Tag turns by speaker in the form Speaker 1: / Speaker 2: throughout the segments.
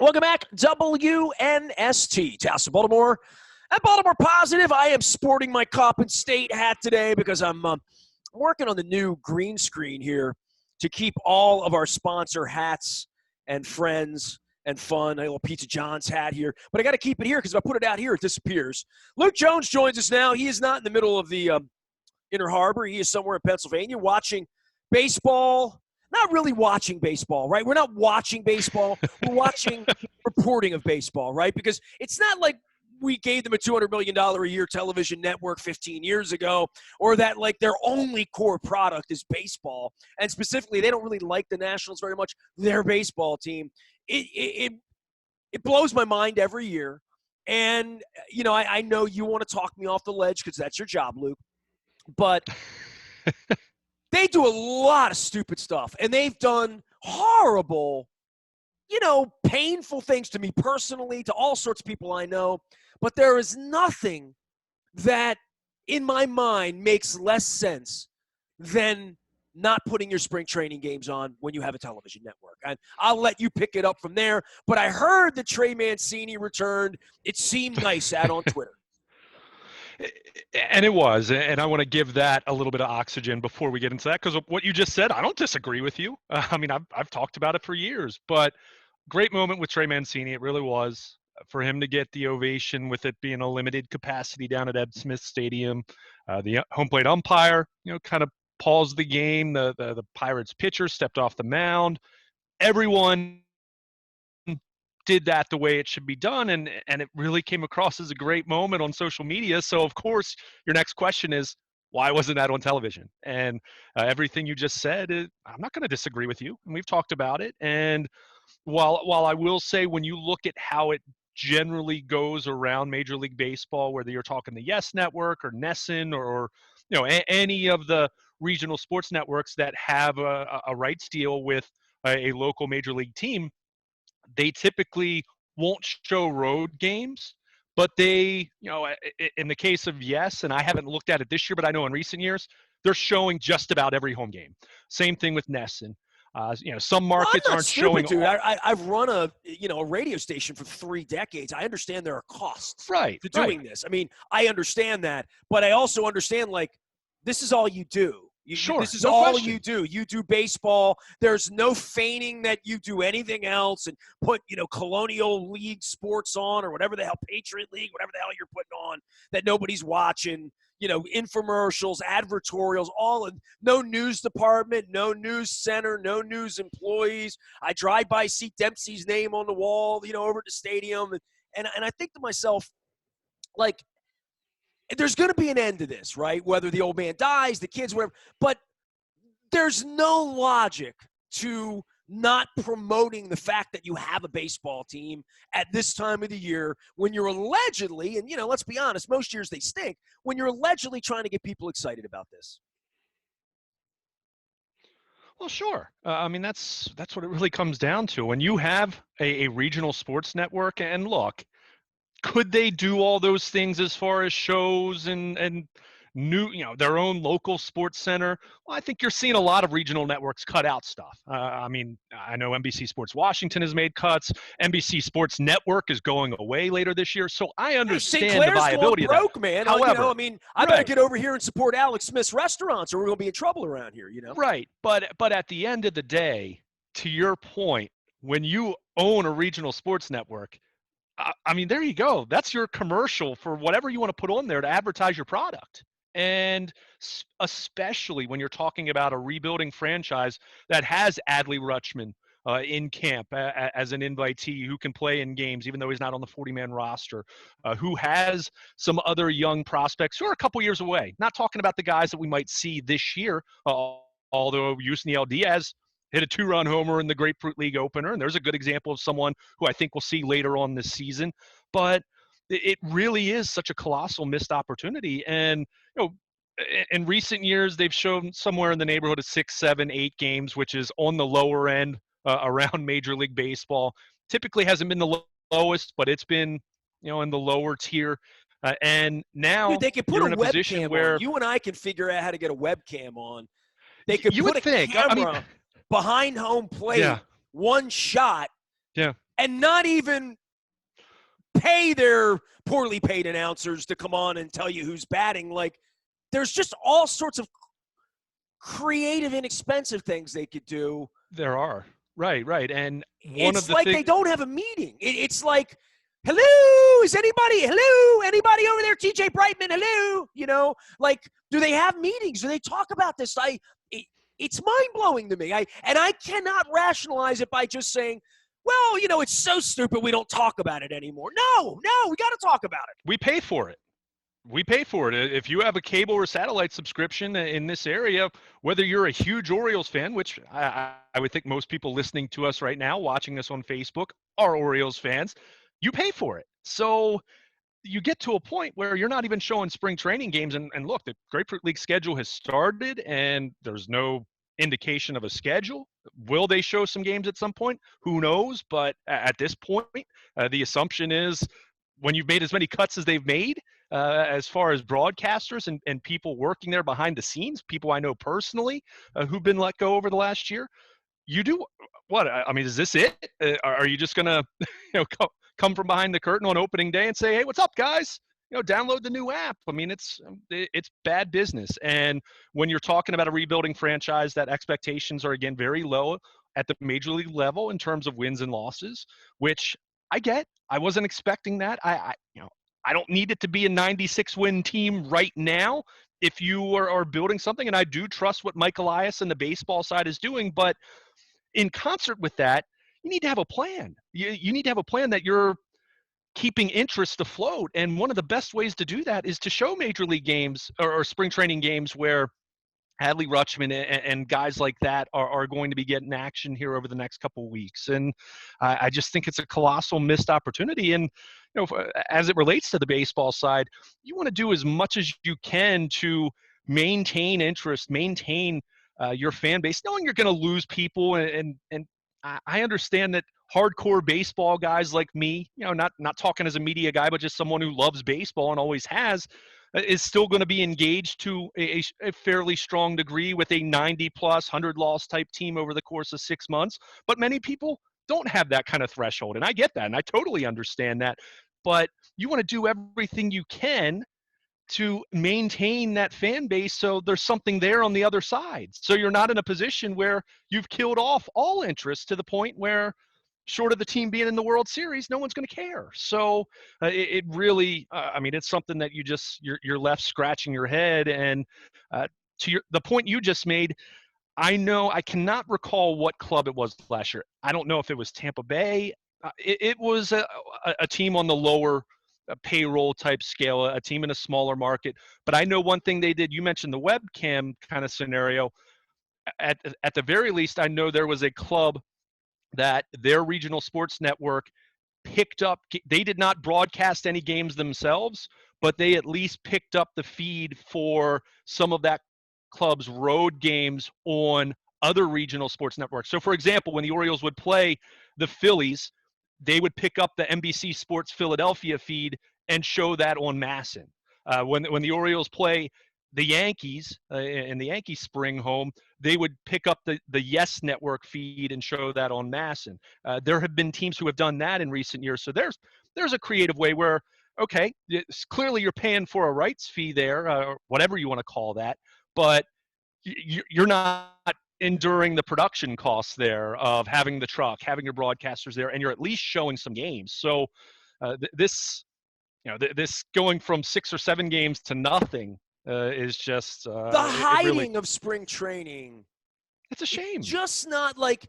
Speaker 1: Welcome back, WNST, Taos of Baltimore. At Baltimore Positive, I am sporting my Coppin State hat today because I'm working on the new green screen here to keep all of our sponsor hats and friends and fun. A little Pizza John's hat here, but I got to keep it here because if I put it out here, it disappears. Luke Jones joins us now. He is not in the middle of the Inner Harbor. He is somewhere in Pennsylvania watching baseball. Not really watching baseball, right? We're not watching baseball. We're watching reporting of baseball, right? Because it's not like we gave them a $200 million a year television network 15 years ago, or that like their only core product is baseball. And specifically, they don't really like the Nationals very much, their baseball team. It blows my mind every year. And, you know, I know you want to talk me off the ledge because that's your job, Luke. But they do a lot of stupid stuff, and they've done horrible, painful things to me personally, to all sorts of people I know. But there is nothing that, in my mind, makes less sense than not putting your spring training games on when you have a television network. And I'll let you pick it up from there. But I heard that Trey Mancini returned. It seemed nice out on Twitter.
Speaker 2: And it was, and I want to give that a little bit of oxygen before we get into that, because what you just said, I don't disagree with you. I mean, I've talked about it for years, but great moment with Trey Mancini. It really was, for him to get the ovation with it being a limited capacity down at Ed Smith Stadium. The home plate umpire, kind of paused the game. The Pirates pitcher stepped off the mound. Everyone did that the way it should be done, and it really came across as a great moment on social media. So of course your next question is, why wasn't that on television? And everything you just said, I'm not going to disagree with you, and we've talked about it. And while I will say, when you look at how it generally goes around Major League Baseball, whether you're talking the Yes Network or NESN or any of the regional sports networks that have a rights deal with a local major league team, they typically won't show road games, but they, in the case of Yes, and I haven't looked at it this year, but I know in recent years, they're showing just about every home game. Same thing with NESN. Some markets aren't showing.
Speaker 1: Dude. I've run a radio station for 3 decades. I understand there are costs to doing this. I mean, I understand that, but I also understand, like, this is all you do. This is all you do. You do baseball. There's no feigning that you do anything else and put, Colonial League sports on or whatever the hell, Patriot League, whatever the hell you're putting on that nobody's watching, infomercials, advertorials, no news department, no news center, no news employees. I drive by, see Dempsey's name on the wall, over at the stadium. And I think to myself, like, there's going to be an end to this, right? Whether the old man dies, the kids, whatever. But there's no logic to not promoting the fact that you have a baseball team at this time of the year when you're allegedly, and, let's be honest, most years they stink, when you're allegedly trying to get people excited about this.
Speaker 2: Well, sure. I mean, that's what it really comes down to. When you have a regional sports network, and look, could they do all those things as far as shows and new, their own local sports center? Well, I think you're seeing a lot of regional networks cut out stuff. I mean, I know NBC Sports Washington has made cuts. NBC Sports Network is going away later this year. So I understand the viability of that.
Speaker 1: Broke, man.
Speaker 2: However,
Speaker 1: I better get over here and support Alex Smith's restaurants or we're going to be in trouble around here,
Speaker 2: Right. But at the end of the day, to your point, when you own a regional sports network, I mean, there you go. That's your commercial for whatever you want to put on there to advertise your product. And especially when you're talking about a rebuilding franchise that has Adley Rutschman in camp as an invitee who can play in games, even though he's not on the 40-man roster, who has some other young prospects who are a couple years away. Not talking about the guys that we might see this year, although Yusniel Diaz hit a 2-run homer in the Grapefruit League opener, and there's a good example of someone who I think we'll see later on this season. But it really is such a colossal missed opportunity. And, in recent years, they've shown somewhere in the neighborhood of 6, 7, 8 games, which is on the lower end around Major League Baseball. Typically hasn't been the lowest, but it's been, in the lower tier. And now,
Speaker 1: dude, they could put
Speaker 2: you're in a position where
Speaker 1: you and I can figure out how to get a webcam on. They could put a camera behind home plate, one shot, and not even pay their poorly paid announcers to come on and tell you who's batting. Like, there's just all sorts of creative, inexpensive things they could do.
Speaker 2: There are. Right. And one of
Speaker 1: It's
Speaker 2: the
Speaker 1: like
Speaker 2: things,
Speaker 1: they don't have a meeting. It's like, hello, is anybody? Hello, anybody over there? TJ Brightman, hello. You know, like, do they have meetings? Do they talk about this? It's mind blowing to me. I cannot rationalize it by just saying, well, you know, it's so stupid we don't talk about it anymore. No, we got to talk about it.
Speaker 2: we pay for it. We pay for it. If you have a cable or satellite subscription in this area, whether you're a huge Orioles fan, which I would think most people listening to us right now, watching us on Facebook, are Orioles fans, you pay for it. So you get to a point where you're not even showing spring training games. And look, the Grapefruit League schedule has started, and there's no indication of a schedule. Will they show some games at some point? Who knows? But at this point, the assumption is when you've made as many cuts as they've made, as far as broadcasters and people working there behind the scenes, people I know personally who've been let go over the last year, you do what? I mean, is this it? Are you just gonna, come from behind the curtain on opening day and say, "Hey, what's up, guys? Download the new app"? I mean, it's bad business. And when you're talking about a rebuilding franchise, that expectations are again very low at the major league level in terms of wins and losses, which I get. I wasn't expecting that. I don't need it to be a 96 win team right now if you are building something. And I do trust what Mike Elias and the baseball side is doing. But in concert with that, you need to have a plan. You need to have a plan that you're keeping interest afloat. And one of the best ways to do that is to show major league games or spring training games where Hadley Rutschman and guys like that are going to be getting action here over the next couple of weeks. And I just think it's a colossal missed opportunity. And, as it relates to the baseball side, you want to do as much as you can to maintain interest, maintain your fan base, knowing you're going to lose people. And I understand that hardcore baseball guys like me, not talking as a media guy, but just someone who loves baseball and always has, is still going to be engaged to a fairly strong degree with a 90-plus, 100-loss type team over the course of 6 months. But many people don't have that kind of threshold, and I get that, and I totally understand that. But you want to do everything you can to maintain that fan base so there's something there on the other side. So you're not in a position where you've killed off all interest to the point where, short of the team being in the World Series, no one's going to care. So it really, it's something that you're left scratching your head. And the point you just made, I cannot recall what club it was last year. I don't know if it was Tampa Bay. It was a team on the lower payroll type scale, a team in a smaller market. But I know one thing they did. You mentioned the webcam kind of scenario. At the very least, I know there was a club that their regional sports network picked up. They did not broadcast any games themselves, but they at least picked up the feed for some of that club's road games on other regional sports networks. So, for example, when the Orioles would play the Phillies, they would pick up the NBC Sports Philadelphia feed and show that on MASN. When the Orioles play the Yankees in the Yankees spring home, they would pick up the Yes Network feed and show that on MASN. There have been teams who have done that in recent years. So there's a creative way where, okay, clearly you're paying for a rights fee there, or whatever you want to call that, but you're not enduring the production costs there of having the truck, having your broadcasters there, and you're at least showing some games. So this going from 6 or 7 games to nothing is just
Speaker 1: the hiding
Speaker 2: really,
Speaker 1: of spring training.
Speaker 2: it's a shame.
Speaker 1: It's just not like,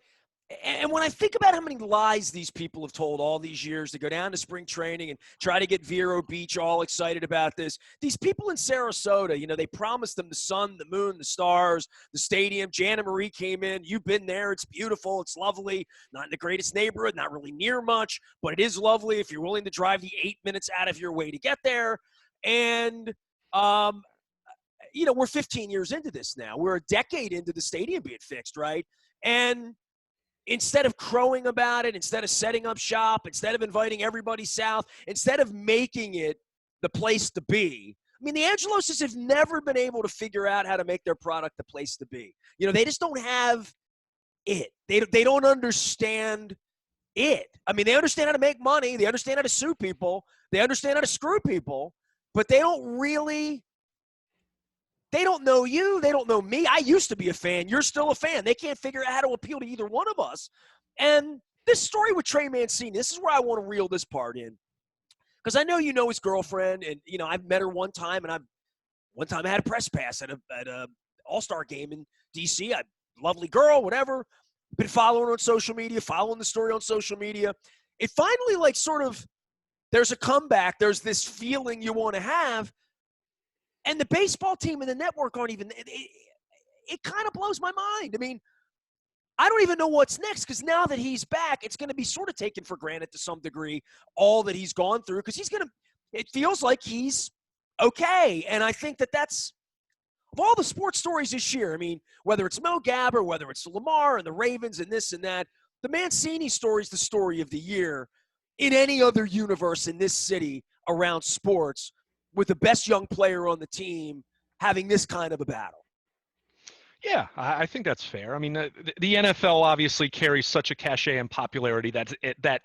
Speaker 1: and when I think about how many lies these people have told all these years to go down to spring training and try to get Vero Beach all excited about this, these people in Sarasota, they promised them the sun, the moon, the stars, the stadium. Jana Marie came in. You've been there. It's beautiful. It's lovely. Not in the greatest neighborhood, not really near much, but it is lovely if you're willing to drive the 8 minutes out of your way to get there. And, we're 15 years into this now. We're a decade into the stadium being fixed, right? And instead of crowing about it, instead of setting up shop, instead of inviting everybody south, instead of making it the place to be, I mean, the Angeloses have never been able to figure out how to make their product the place to be. They just don't have it. They don't understand it. I mean, they understand how to make money. They understand how to sue people. They understand how to screw people, but they don't know you. They don't know me. I used to be a fan. You're still a fan. They can't figure out how to appeal to either one of us. And this story with Trey Mancini, this is where I want to reel this part in. Because I know you know his girlfriend, and, I've met her one time, and one time I had a press pass at a All-Star game in D.C. Lovely girl, whatever. Been following her on social media, following the story on social media. It finally, there's a comeback. There's this feeling you want to have. And the baseball team and the network aren't even – it kind of blows my mind. I mean, I don't even know what's next because now that he's back, it's going to be sort of taken for granted to some degree, all that he's gone through, because it feels like he's okay. And I think that's – of all the sports stories this year, I mean, whether it's Mo Gabber, whether it's Lamar and the Ravens and this and that, the Mancini story is the story of the year in any other universe in this city around sports, with the best young player on the team having this kind of a battle.
Speaker 2: Yeah, I think that's fair. I mean, the NFL obviously carries such a cachet and popularity that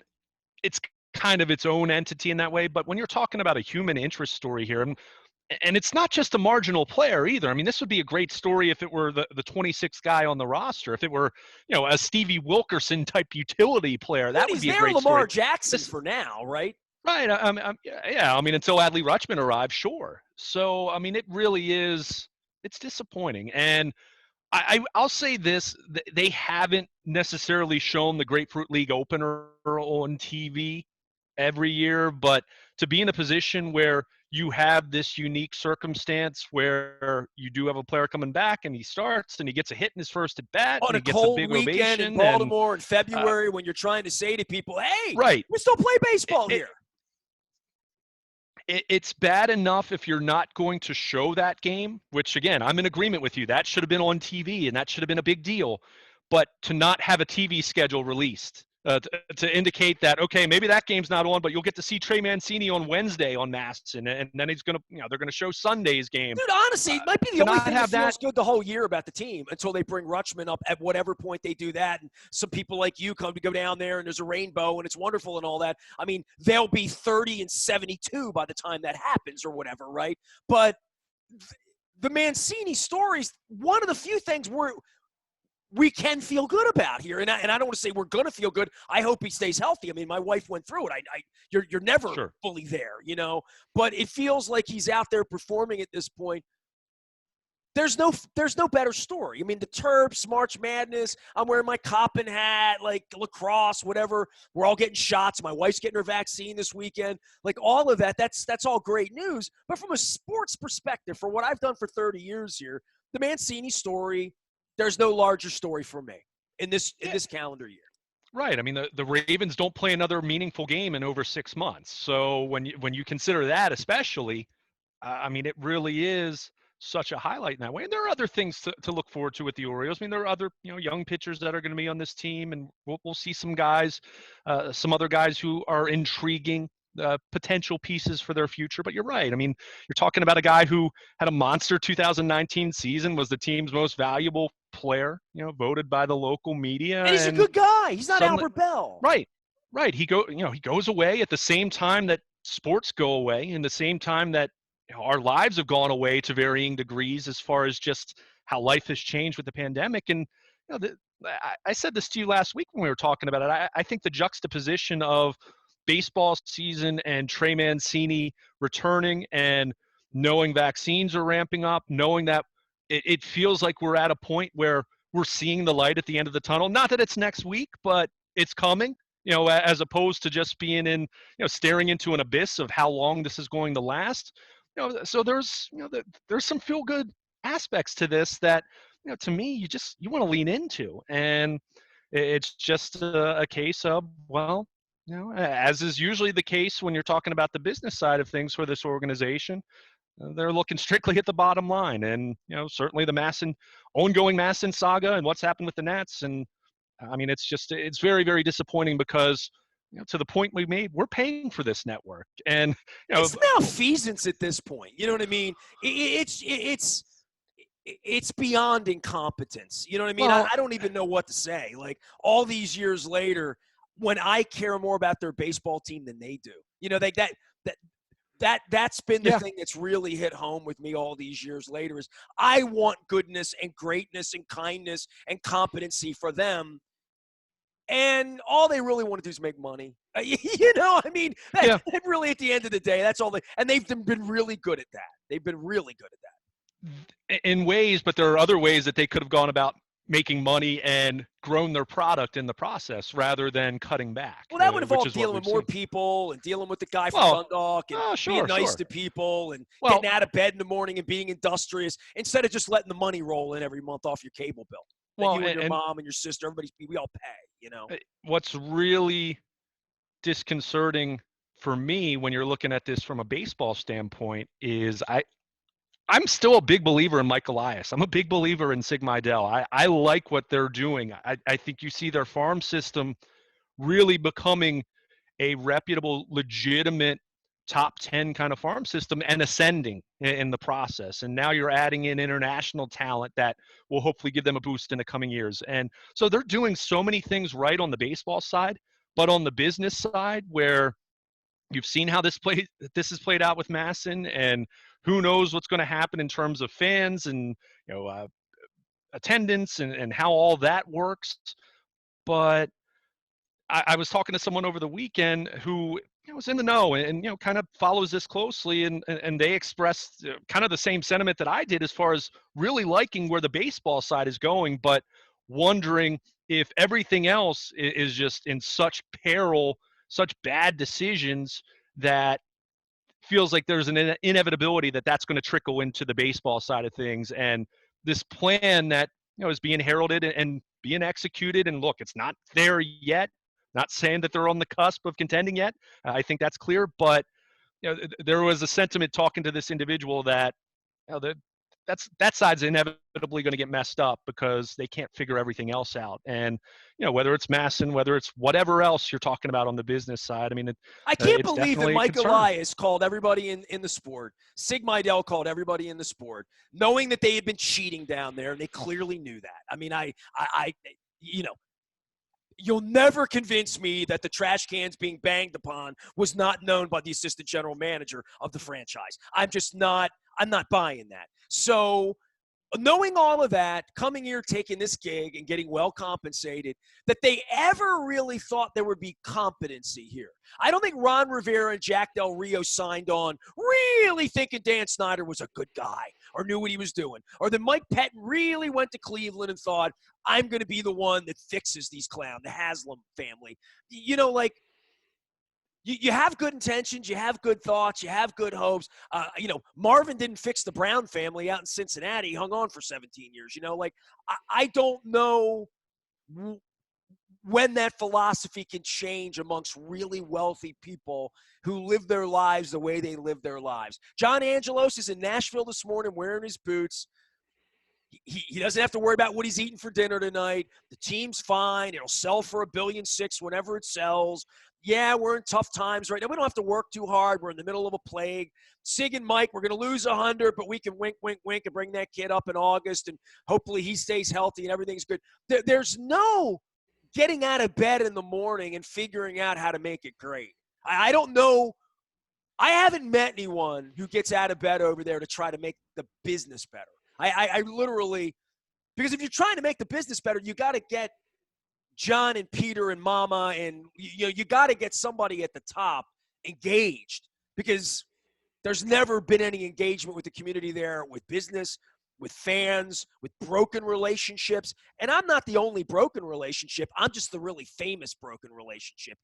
Speaker 2: it's kind of its own entity in that way. But when you're talking about a human interest story here, and it's not just a marginal player either. I mean, this would be a great story if it were the 26th guy on the roster. If it were, a Stevie Wilkerson type utility player, that would be a great
Speaker 1: Lamar
Speaker 2: story.
Speaker 1: Jackson for now, right?
Speaker 2: Right. Yeah. I mean, until Adley Rutschman arrived, sure. So, I mean, it really is. It's disappointing, and I'll say this: they haven't necessarily shown the Grapefruit League opener on TV every year, but to be in a position where you have this unique circumstance where you do have a player coming back and he starts and he gets a hit in his first at bat
Speaker 1: on
Speaker 2: and
Speaker 1: a
Speaker 2: he gets a
Speaker 1: cold
Speaker 2: big
Speaker 1: weekend
Speaker 2: ovation
Speaker 1: in Baltimore in February, when you're trying to say to people, "Hey,
Speaker 2: right,
Speaker 1: we still play baseball here."
Speaker 2: It's bad enough if you're not going to show that game, which, again, I'm in agreement with you. That should have been on TV, and that should have been a big deal. But to not have a TV schedule released to indicate that, okay, maybe that game's not on, but you'll get to see Trey Mancini on Wednesday on MASN, and then he's going to, they're going to show Sunday's game.
Speaker 1: Dude, honestly, it might be the only thing that feels good the whole year about the team until they bring Rutschman up at whatever point they do that. And some people like you come to go down there and there's a rainbow and it's wonderful and all that. I mean, they'll be 30 and 72 by the time that happens or whatever, right? But the Mancini stories, one of the few things we can feel good about here. And I don't want to say we're going to feel good. I hope he stays healthy. I mean, my wife went through it. You're never fully there, but it feels like he's out there performing at this point. There's no better story. I mean, the Terps, March Madness, I'm wearing my Coppin hat, like lacrosse, whatever. We're all getting shots. My wife's getting her vaccine this weekend. Like all of that, that's all great news. But from a sports perspective, for what I've done for 30 years here, the Mancini story, there's no larger story for me in this calendar year.
Speaker 2: Right. I mean, the Ravens don't play another meaningful game in over 6 months. So when you consider that, especially, I mean, it really is such a highlight in that way. And there are other things to look forward to with the Orioles. I mean, there are other young pitchers that are going to be on this team, and we'll see some guys, some other guys who are intriguing. Potential pieces for their future. But you're right. I mean, you're talking about a guy who had a monster 2019 season, was the team's most valuable player, voted by the local media.
Speaker 1: And he's a good guy. He's not Albert Bell.
Speaker 2: Right. He goes away at the same time that sports go away, and the same time that our lives have gone away to varying degrees as far as just how life has changed with the pandemic. And I said this to you last week when we were talking about it. I think the juxtaposition of baseball season and Trey Mancini returning and knowing vaccines are ramping up, knowing that it feels like we're at a point where we're seeing the light at the end of the tunnel. Not that it's next week, but it's coming, as opposed to just being in, staring into an abyss of how long this is going to last. So there's some feel good aspects to this that, to me, you want to lean into. And it's just a case of, well, as is usually the case when you're talking about the business side of things for this organization, they're looking strictly at the bottom line. And, certainly the ongoing MASN saga and what's happened with the Nats. And I mean, it's very, very disappointing because, to the point we made, we're paying for this network. And,
Speaker 1: it's malfeasance at this point. You know what I mean? It's beyond incompetence. You know what I mean? Well, I don't even know what to say. Like all these years later, when I care more about their baseball team than they do. You know, that's been the thing that's really hit home with me all these years later is I want goodness and greatness and kindness and competency for them. And all they really want to do is make money. You know, I mean, that really at the end of the day, that's all and they've been really good at that. They've been really good at
Speaker 2: that. In ways, but there are other ways that they could have gone about making money and grown their product in the process rather than cutting back.
Speaker 1: Well, that would involve dealing with more people and dealing with the guy from Dundalk and being nice to people and getting out of bed in the morning and being industrious instead of just letting the money roll in every month off your cable bill. You and your mom and your sister, we all pay, you know.
Speaker 2: What's really disconcerting for me when you're looking at this from a baseball standpoint is I'm still a big believer in Mike Elias. I'm a big believer in Sig Mejdal. I like what they're doing. I think you see their farm system really becoming a reputable, legitimate top 10 kind of farm system and ascending in the process. And now you're adding in international talent that will hopefully give them a boost in the coming years. And so they're doing so many things right on the baseball side, but on the business side where you've seen how this is played out with MASN, and who knows what's going to happen in terms of fans and attendance and how all that works. But I was talking to someone over the weekend who was in the know and kind of follows this closely, and they expressed kind of the same sentiment that I did as far as really liking where the baseball side is going, but wondering if everything else is just in such peril, such bad decisions that feels like there's an inevitability that that's going to trickle into the baseball side of things. And this plan that is being heralded and being executed, and look, it's not there yet. Not saying that they're on the cusp of contending yet. I think that's clear. But there was a sentiment talking to this individual that that side's inevitably going to get messed up because they can't figure everything else out. And whether it's MASN, whether it's whatever else you're talking about on the business side, I mean,
Speaker 1: I can't believe that Mike Elias called everybody in the sport. Sig Mejdal called everybody in the sport, knowing that they had been cheating down there, and they clearly knew that. I mean, you'll never convince me that the trash cans being banged upon was not known by the assistant general manager of the franchise. I'm not buying that. So knowing all of that, coming here, taking this gig and getting well compensated, that they ever really thought there would be competency here. I don't think Ron Rivera and Jack Del Rio signed on really thinking Dan Snyder was a good guy or knew what he was doing. Or that Mike Pettin really went to Cleveland and thought, I'm going to be the one that fixes these clowns, the Haslam family. You have good intentions, you have good thoughts, you have good hopes. Marvin didn't fix the Brown family out in Cincinnati. He hung on for 17 years. I don't know when that philosophy can change amongst really wealthy people who live their lives the way they live their lives. John Angelos is in Nashville this morning wearing his boots. He doesn't have to worry about what he's eating for dinner tonight. The team's fine. It'll sell for $1.6 billion whenever it sells. Yeah, we're in tough times right now. We don't have to work too hard. We're in the middle of a plague. Sig and Mike, we're going to lose 100, but we can wink, wink, wink and bring that kid up in August, and hopefully he stays healthy and everything's good. There's no getting out of bed in the morning and figuring out how to make it great. I don't know. I haven't met anyone who gets out of bed over there to try to make the business better. I literally, because if you're trying to make the business better, you got to get John and Peter and Mama, and you got to get somebody at the top engaged, because there's never been any engagement with the community there, with business, with fans, with broken relationships. And I'm not the only broken relationship. I'm just the really famous broken relationship.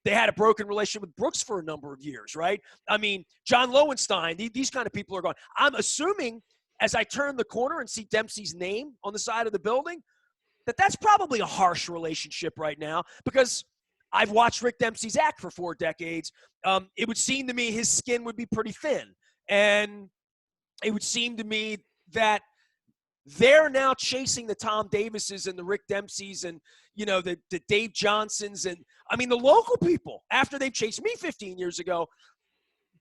Speaker 1: They had a broken relationship with Brooks for a number of years, right? I mean, John Lowenstein, these kind of people are gone. I'm assuming as I turn the corner and see Dempsey's name on the side of the building, that's probably a harsh relationship right now, because I've watched Rick Dempsey's act for 4 decades. It would seem to me his skin would be pretty thin. And it would seem to me that they're now chasing the Tom Davises and the Rick Dempseys and, the Dave Johnsons and, the local people after they've chased me 15 years ago.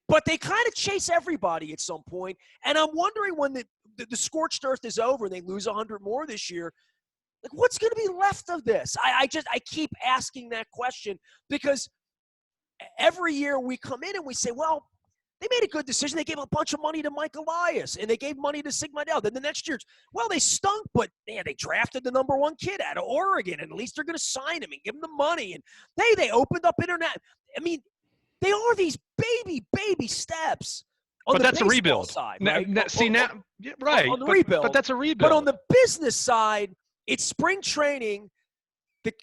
Speaker 1: But they kind of chase everybody at some point. And I'm wondering when the scorched earth is over and they lose 100 more this year, Like, what's going to be left of this? I keep asking that question because every year we come in and we say, well, they made a good decision. They gave a bunch of money to Mike Elias, and they gave money to Sigma Dell. Then the next year, well, they stunk, but man, they drafted the number one kid out of Oregon, and at least they're going to sign him and give him the money. And they opened up internet. I mean, they are these baby steps on
Speaker 2: But
Speaker 1: the
Speaker 2: that's a
Speaker 1: baseball
Speaker 2: rebuild.
Speaker 1: side, right?
Speaker 2: See now, yeah, right?
Speaker 1: On the
Speaker 2: But
Speaker 1: rebuild.
Speaker 2: that's a
Speaker 1: But
Speaker 2: rebuild.
Speaker 1: on the business side, it's spring training.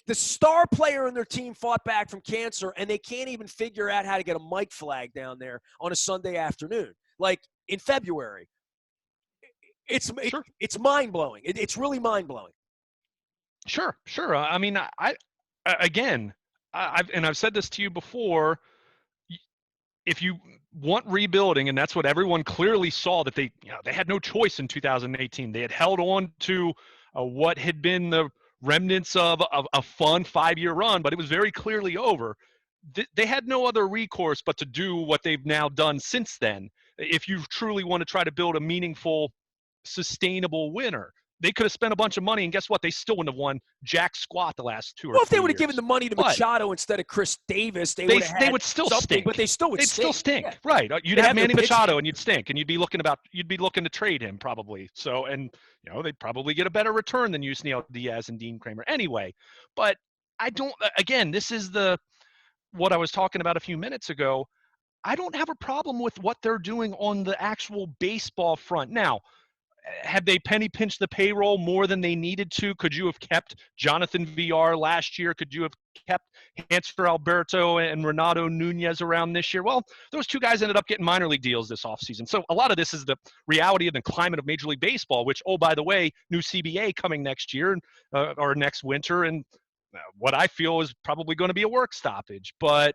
Speaker 1: The star player in their team fought back from cancer, and they can't even figure out how to get a mic flag down there on a Sunday afternoon, like in February. It's mind blowing. It's really mind blowing.
Speaker 2: Sure. I mean, I've said this to you before. If you want rebuilding, and that's what everyone clearly saw, that they had no choice in 2018. They had held on to what had been the remnants of a fun 5-year run, but it was very clearly over. They had no other recourse but to do what they've now done since then. If you truly want to try to build a meaningful, sustainable winner, they could have spent a bunch of money, and guess what? They still wouldn't have won jack squat the last 2 or 3 years.
Speaker 1: Well, if they would have given the money to Machado instead of Chris Davis, they would have had
Speaker 2: would still
Speaker 1: something,
Speaker 2: stink.
Speaker 1: but they still would
Speaker 2: They'd
Speaker 1: stink.
Speaker 2: still stink,
Speaker 1: yeah.
Speaker 2: right? You'd
Speaker 1: They'd
Speaker 2: have
Speaker 1: have
Speaker 2: Manny
Speaker 1: their pitching.
Speaker 2: Machado, and you'd stink, and you'd be looking to trade him probably. So, and they'd probably get a better return than Yusniel Diaz and Dean Kramer anyway. But I don't. Again, this is what I was talking about a few minutes ago. I don't have a problem with what they're doing on the actual baseball front. Now, had they penny pinched the payroll more than they needed to? Could you have kept Jonathan VR last year? Could you have kept Hanser Alberto and Renato Nunez around this year? Well, those two guys ended up getting minor league deals this offseason. So a lot of this is the reality of the climate of Major League Baseball, which, oh, by the way, new CBA coming next year or next winter, and what I feel is probably going to be a work stoppage. But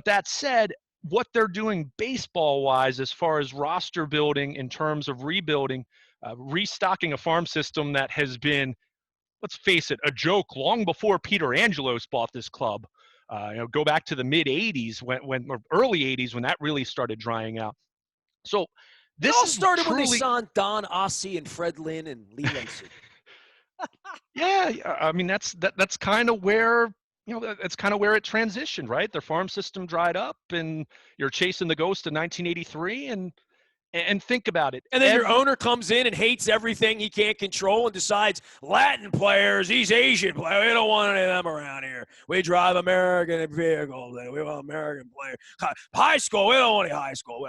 Speaker 2: that said, what they're doing baseball-wise as far as roster building in terms of rebuilding, restocking a farm system that has been, let's face it, a joke long before Peter Angelos bought this club. Go back to the mid-'80s or early '80s when that really started drying out. So this
Speaker 1: all started
Speaker 2: truly,
Speaker 1: when they signed Don Ossie and Fred Lynn and Lee Lacy.
Speaker 2: Yeah, I mean that's kind of where that's kind of where it transitioned, right? Their farm system dried up, and you're chasing the ghost of 1983, and think about it.
Speaker 1: And then your owner comes in and hates everything he can't control and decides Latin players, these Asian players, we don't want any of them around here. We drive American vehicles. We want American players. High school, we don't want any high school.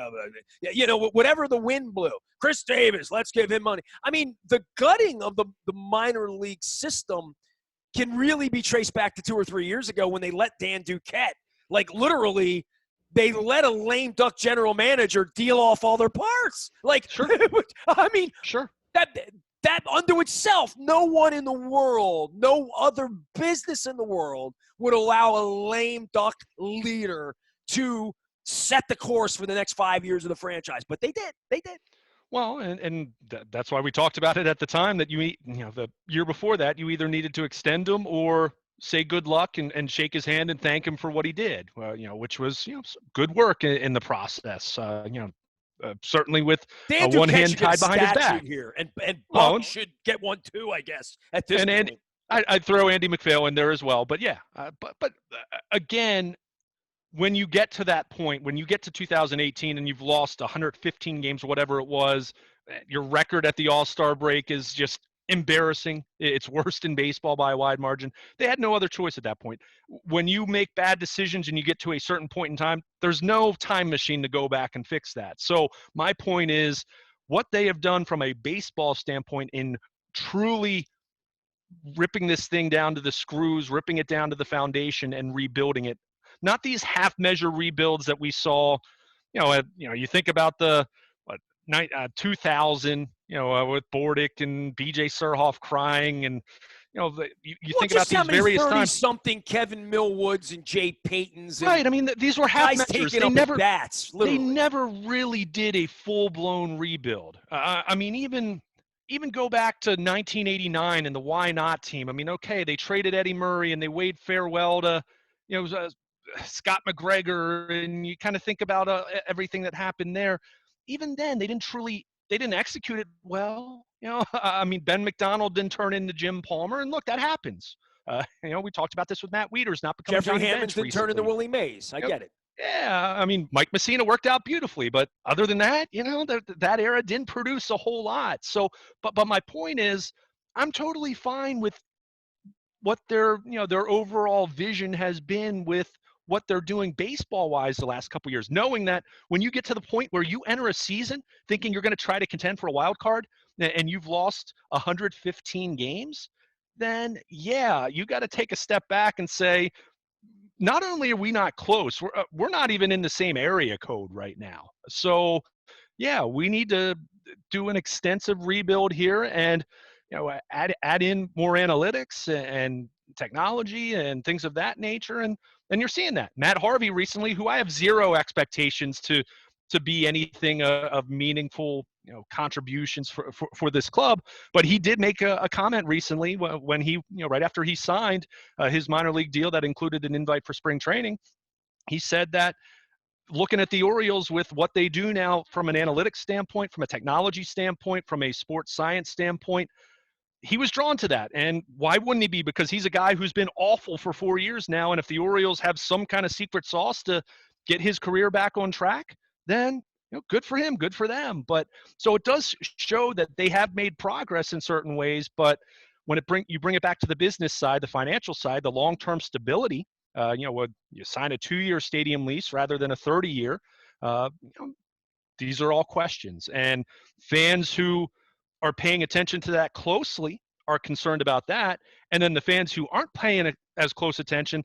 Speaker 1: Whatever the wind blew. Chris Davis, let's give him money. I mean, the gutting of the minor league system can really be traced back to 2 or 3 years ago when they let Dan Duquette, like literally, they let a lame duck general manager deal off all their parts. Like,
Speaker 2: sure.
Speaker 1: I mean,
Speaker 2: sure.
Speaker 1: That unto itself, no one in the world, no other business in the world would allow a lame duck leader to set the course for the next 5 years of the franchise. But they did. They did.
Speaker 2: Well, and that's why we talked about it at the time, that the year before that, you either needed to extend him or say good luck and shake his hand and thank him for what he did, which was good work in the process. Certainly with one hand tied behind his back
Speaker 1: here, and Buck should get one too, I guess. At this point,
Speaker 2: I'd throw Andy McPhail in there as well. But yeah, but again, when you get to that point, when you get to 2018 and you've lost 115 games or whatever it was, your record at the All-Star break is just embarrassing. It's worst in baseball by a wide margin. They had no other choice at that point. When you make bad decisions and you get to a certain point in time, there's no time machine to go back and fix that. So my point is, what they have done from a baseball standpoint in truly ripping this thing down to the screws, ripping it down to the foundation and rebuilding it. Not these half-measure rebuilds that we saw. You think about the 2000, with Bordick and B.J. Surhoff crying, and you think about these various times.
Speaker 1: Something Kevin Millwoods and Jay Paytons. And
Speaker 2: right. I mean, these were half measures. They never really did a full-blown rebuild. I mean, even go back to 1989 and the Why Not team. I mean, okay, they traded Eddie Murray and they waved farewell to, Scott McGregor, and you kind of think about everything that happened there. Even then, they didn't truly they didn't execute it well. I mean, Ben McDonald didn't turn into Jim Palmer, and look, that happens. We talked about this with Matt Wieters not becoming
Speaker 1: Jeffrey
Speaker 2: Johnny
Speaker 1: Hammonds
Speaker 2: Bench
Speaker 1: didn't turn into
Speaker 2: recently.
Speaker 1: Willie Mays. I get it.
Speaker 2: Yeah, I mean, Mike Messina worked out beautifully, but other than that, that era didn't produce a whole lot. So, but my point is, I'm totally fine with what their overall vision has been with what they're doing baseball wise the last couple of years, knowing that when you get to the point where you enter a season thinking you're going to try to contend for a wild card and you've lost 115 games, then yeah, you got to take a step back and say, not only are we not close, we're not even in the same area code right now. So yeah, we need to do an extensive rebuild here and add in more analytics and technology and things of that nature. And you're seeing that. Matt Harvey recently, who I have zero expectations to be anything of meaningful contributions for this club, but he did make a comment recently when he right after he signed his minor league deal that included an invite for spring training. He said that looking at the Orioles with what they do now from an analytics standpoint, from a technology standpoint, from a sports science standpoint, he was drawn to that. And why wouldn't he be? Because he's a guy who's been awful for 4 years now. And if the Orioles have some kind of secret sauce to get his career back on track, then good for him, good for them. But so it does show that they have made progress in certain ways. But when you bring it back to the business side, the financial side, the long-term stability, when you sign a 2-year stadium lease rather than a 30-year, these are all questions. And fans who are paying attention to that closely are concerned about that. And then the fans who aren't paying as close attention,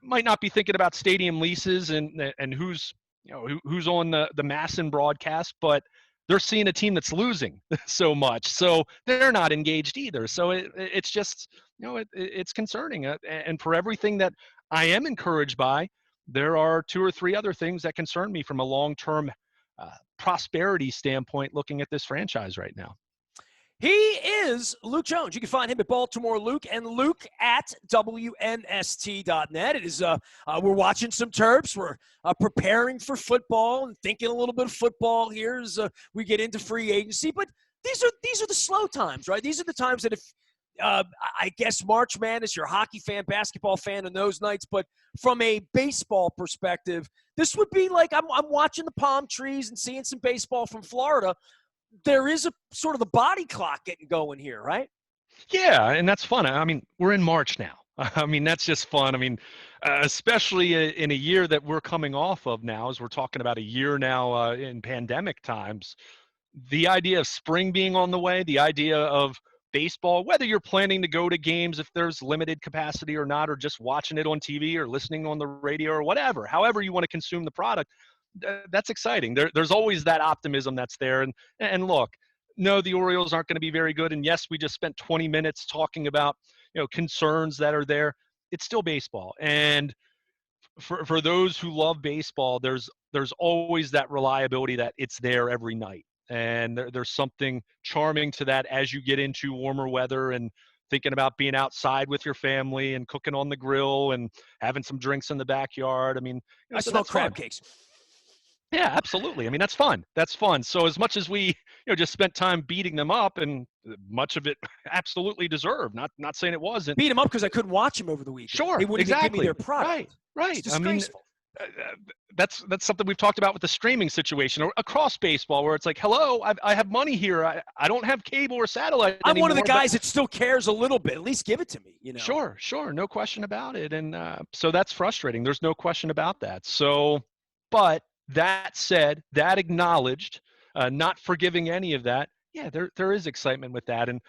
Speaker 2: might not be thinking about stadium leases and who's on the MASN broadcast, but they're seeing a team that's losing so much, so they're not engaged either. So it's just it's concerning. And for everything that I am encouraged by, there are 2 or 3 other things that concern me from a long-term prosperity standpoint looking at this franchise right now.
Speaker 1: He is Luke Jones. You can find him at Baltimore Luke and Luke at WNST.net. It is we're watching some Terps. We're preparing for football and thinking a little bit of football here as we get into free agency. But these are the slow times, right? These are the times that if I guess March Madness, you're a hockey fan, basketball fan on those nights, but from a baseball perspective, this would be like I'm watching the palm trees and seeing some baseball from Florida. There is a sort of the body clock getting going here, right?
Speaker 2: Yeah, and that's fun. I mean, we're in March now. I mean, that's just fun. I mean, especially in a year that we're coming off of now, as we're talking about a year now in pandemic times, the idea of spring being on the way, the idea of baseball, whether you're planning to go to games if there's limited capacity or not, or just watching it on TV or listening on the radio or whatever, however you want to consume the product, that's exciting. There's always that optimism that's there. And look, no, the Orioles aren't going to be very good. And yes, we just spent 20 minutes talking about concerns that are there. It's still baseball, and for those who love baseball, there's always that reliability that it's there every night. And there's something charming to that as you get into warmer weather and thinking about being outside with your family and cooking on the grill and having some drinks in the backyard. I mean,
Speaker 1: I smell crab cakes.
Speaker 2: Yeah, absolutely. I mean, that's fun. That's fun. So as much as we, just spent time beating them up, and much of it absolutely deserved. Not saying it wasn't.
Speaker 1: Beat them up because I couldn't watch them over the weekend.
Speaker 2: Sure,
Speaker 1: they wouldn't even give me their product.
Speaker 2: Right.
Speaker 1: It's disgraceful.
Speaker 2: I mean, that's something we've talked about with the streaming situation or across baseball, where it's like, hello, I have money here. I don't have cable or satellite
Speaker 1: I'm
Speaker 2: anymore,
Speaker 1: one of the guys that still cares a little bit. At least give it to me.
Speaker 2: Sure, no question about it. And so that's frustrating. There's no question about that. So, but that said, that acknowledged, not forgiving any of that, yeah, there is excitement with that. And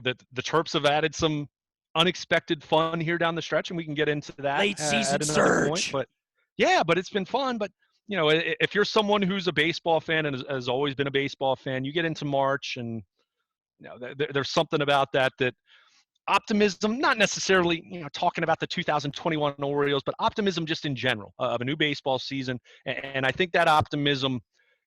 Speaker 2: the Terps have added some unexpected fun here down the stretch, and we can get into that
Speaker 1: late season
Speaker 2: at another
Speaker 1: surge.
Speaker 2: point. But yeah, but it's been fun. But if you're someone who's a baseball fan and has always been a baseball fan, you get into March, and there's something about that optimism, not necessarily talking about the 2021 Orioles, but optimism just in general of a new baseball season. And I think that optimism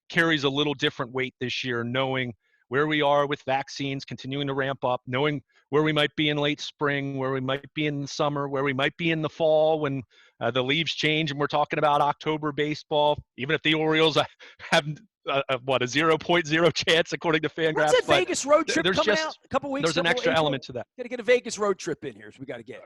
Speaker 2: carries a little different weight this year, knowing where we are with vaccines continuing to ramp up, knowing where we might be in late spring, where we might be in the summer, where we might be in the fall when the leaves change and we're talking about October baseball, even if the Orioles have a 0.0 chance according to
Speaker 1: When's
Speaker 2: Fangraphs.
Speaker 1: that Vegas road trip
Speaker 2: There's
Speaker 1: coming out?
Speaker 2: just
Speaker 1: A couple weeks,
Speaker 2: there's an
Speaker 1: couple
Speaker 2: extra
Speaker 1: April?
Speaker 2: element to that.
Speaker 1: Got to get a Vegas road trip in here, so we got to get.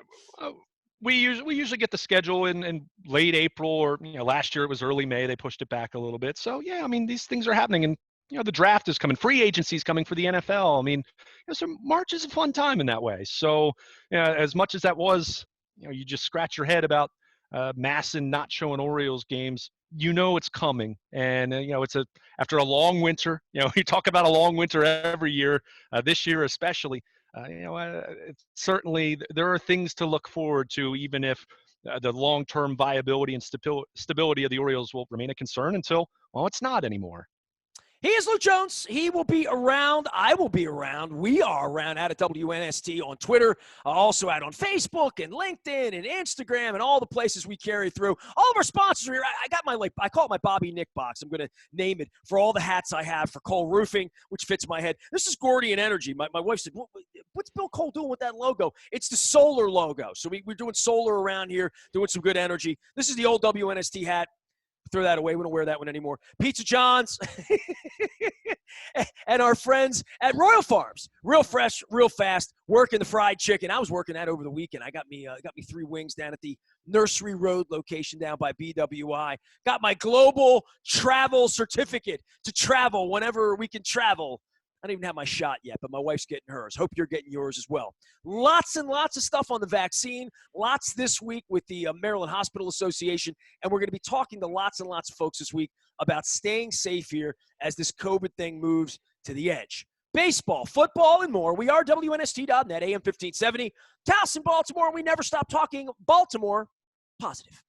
Speaker 2: We usually get the schedule in late April, or last year it was early May. They pushed it back a little bit. So yeah, I mean, these things are happening, and the draft is coming, free agency is coming for the NFL. I mean, so March is a fun time in that way. So as much as that was, you just scratch your head about MASN not showing Orioles games. It's coming, and it's after a long winter. We talk about a long winter every year, this year especially. It's certainly there are things to look forward to, even if the long-term viability and stability of the Orioles will remain a concern until, well, it's not anymore.
Speaker 1: He is Luke Jones. He will be around. I will be around. We are around out at WNST on Twitter, also out on Facebook and LinkedIn and Instagram and all the places we carry through. All of our sponsors are here. I got my, I call it my Bobby Nick box. I'm going to name it for all the hats I have for Cole Roofing, which fits my head. This is Gordian Energy. My wife said, what's Bill Cole doing with that logo? It's the solar logo. So we're doing solar around here, doing some good energy. This is the old WNST hat. Throw that away. We don't wear that one anymore. Pizza John's and our friends at Royal Farms. Real fresh, real fast, working the fried chicken. I was working that over the weekend. I got me 3 wings down at the Nursery Road location down by BWI. Got my global travel certificate to travel whenever we can travel. I don't even have my shot yet, but my wife's getting hers. Hope you're getting yours as well. Lots and lots of stuff on the vaccine. Lots this week with the Maryland Hospital Association. And we're going to be talking to lots and lots of folks this week about staying safe here as this COVID thing moves to the edge. Baseball, football, and more. We are WNST.net, AM 1570. Towson, Baltimore. We never stop talking Baltimore positive.